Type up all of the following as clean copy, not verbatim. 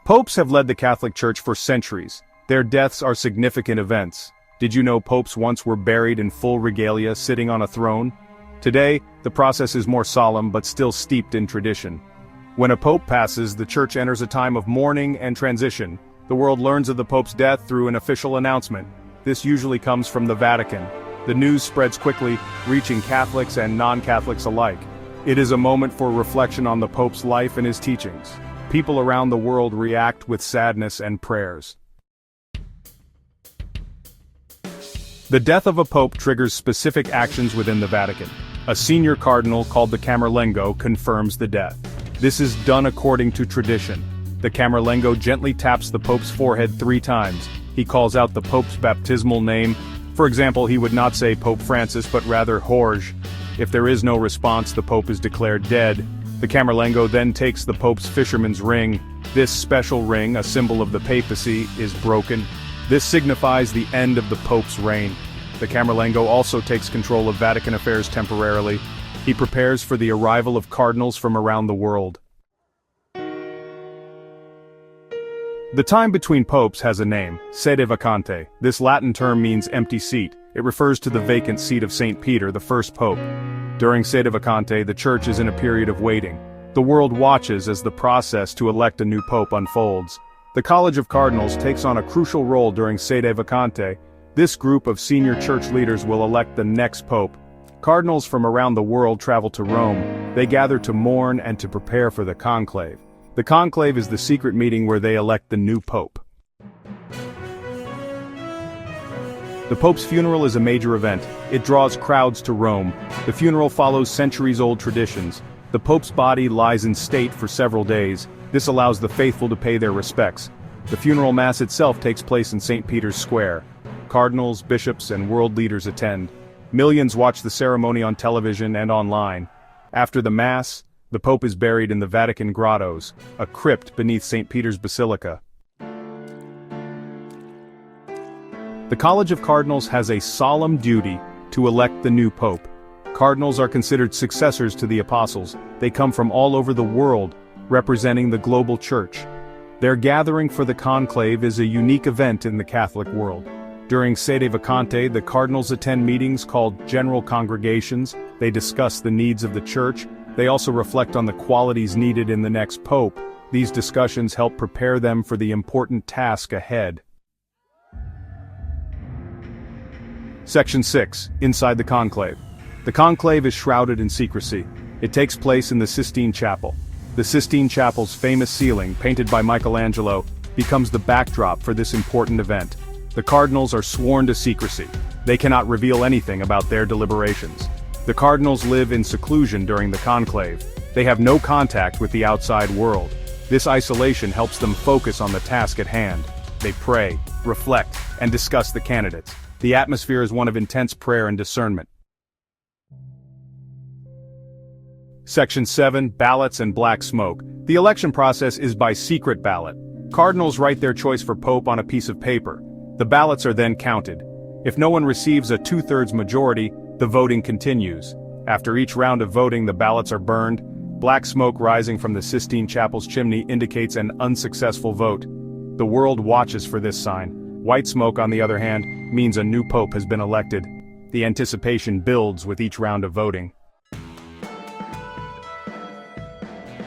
Popes have led the Catholic Church for centuries. Their deaths are significant events. Did you know popes once were buried in full regalia sitting on a throne? Today, the process is more solemn but still steeped in tradition. When a pope passes, the Church enters a time of mourning and transition. The world learns of the pope's death through an official announcement. This usually comes from the Vatican. The news spreads quickly, reaching Catholics and non-Catholics alike. It is a moment for reflection on the pope's life and his teachings. People around the world react with sadness and prayers. The death of a pope triggers specific actions within the Vatican. A senior cardinal called the Camerlengo confirms the death. This is done according to tradition. The Camerlengo gently taps the pope's forehead 3 times. He calls out the pope's baptismal name. For example, he would not say Pope Francis but rather Jorge. If there is no response, the pope is declared dead. The Camerlengo then takes the pope's fisherman's ring. This special ring, a symbol of the papacy, is broken. This signifies the end of the pope's reign. The Camerlengo also takes control of Vatican affairs temporarily. He prepares for the arrival of cardinals from around the world. The time between popes has a name, sede vacante. This Latin term means empty seat. It refers to the vacant seat of St. Peter, the first pope. During sede vacante, the Church is in a period of waiting. The world watches as the process to elect a new pope unfolds. The College of Cardinals takes on a crucial role during sede vacante. This group of senior church leaders will elect the next pope. Cardinals from around the world travel to Rome. They gather to mourn and to prepare for the conclave. The conclave is the secret meeting where they elect the new pope. The pope's funeral is a major event. It draws crowds to Rome. The funeral follows centuries-old traditions. The pope's body lies in state for several days. This allows the faithful to pay their respects. The funeral mass itself takes place in St. Peter's Square. Cardinals, bishops, and world leaders attend. Millions watch the ceremony on television and online. After the mass, the pope is buried in the Vatican grottos, a crypt beneath St. Peter's Basilica. The College of Cardinals has a solemn duty to elect the new pope. Cardinals are considered successors to the apostles. They come from all over the world, representing the global church. Their gathering for the conclave is a unique event in the Catholic world. During sede vacante, the cardinals attend meetings called general congregations. They discuss the needs of the church. They also reflect on the qualities needed in the next pope. These discussions help prepare them for the important task ahead. Section 6. Inside the conclave. The conclave is shrouded in secrecy. It takes place in the Sistine Chapel. The Sistine Chapel's famous ceiling, painted by Michelangelo, becomes the backdrop for this important event. The cardinals are sworn to secrecy. They cannot reveal anything about their deliberations. The cardinals live in seclusion during the conclave. They have no contact with the outside world. This isolation helps them focus on the task at hand. They pray, reflect, and discuss the candidates. The atmosphere is one of intense prayer and discernment. Section 7. Ballots and black smoke. The election process is by secret ballot. Cardinals write their choice for pope on a piece of paper. The ballots are then counted. If no one receives a 2/3 majority, the voting continues. After each round of voting, the ballots are burned. Black smoke rising from the Sistine Chapel's chimney indicates an unsuccessful vote. The world watches for this sign. White smoke, on the other hand, means a new pope has been elected. The anticipation builds with each round of voting.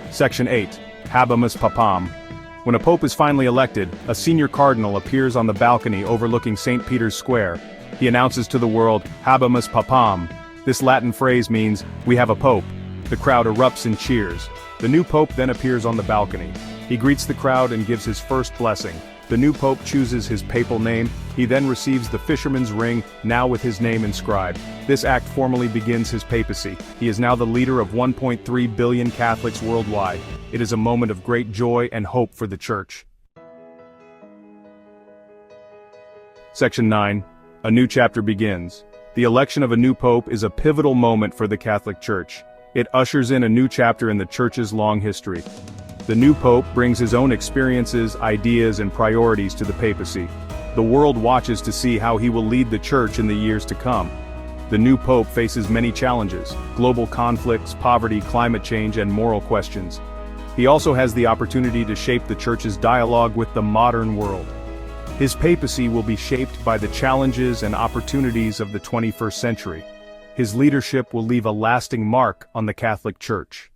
Section 8. Habemus Papam. When a pope is finally elected, a senior cardinal appears on the balcony overlooking St. Peter's Square. He announces to the world, Habemus Papam. This Latin phrase means, we have a pope. The crowd erupts in cheers. The new pope then appears on the balcony. He greets the crowd and gives his first blessing. The new pope chooses his papal name. He then receives the fisherman's ring, now with his name inscribed. This act formally begins his papacy. He is now the leader of 1.3 billion Catholics worldwide. It is a moment of great joy and hope for the Church. Section 9. A new chapter begins. The election of a new pope is a pivotal moment for the Catholic Church. It ushers in a new chapter in the Church's long history. The new pope brings his own experiences, ideas, and priorities to the papacy. The world watches to see how he will lead the Church in the years to come. The new pope faces many challenges: global conflicts, poverty, climate change, and moral questions. He also has the opportunity to shape the Church's dialogue with the modern world. His papacy will be shaped by the challenges and opportunities of the 21st century. His leadership will leave a lasting mark on the Catholic Church.